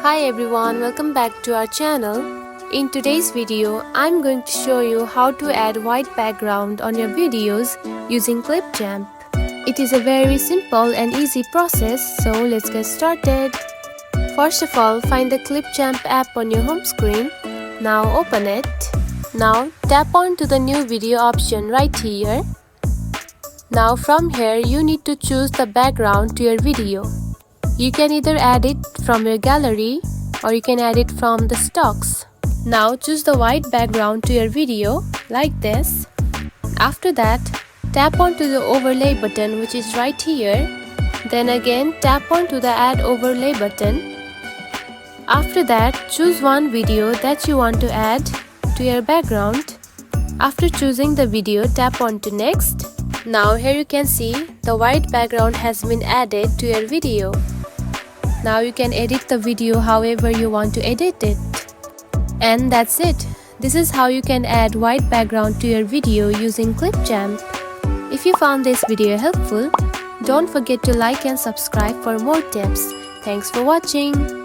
Hi everyone, welcome back to our channel. In today's video, I'm going to show you how to add white background on your videos using Clipchamp. It is a very simple and easy process, so let's get started. First of all, find the Clipchamp app on your home screen. Now open it. Now tap on to the new video option right here. Now from here, you need to choose the background to your video. You can either add it from your gallery or you can add it from the stocks. Now choose the white background to your video like this. After that, tap onto the overlay button which is right here. Then again tap onto the add overlay button. After that, choose one video that you want to add to your background. After choosing the video, tap on to next. Now here you can see the white background has been added to your video. Now you can edit the video however you want to edit it. And that's it. This is how you can add white background to your video using Clipchamp. If you found this video helpful, don't forget to like and subscribe for more tips. Thanks for watching.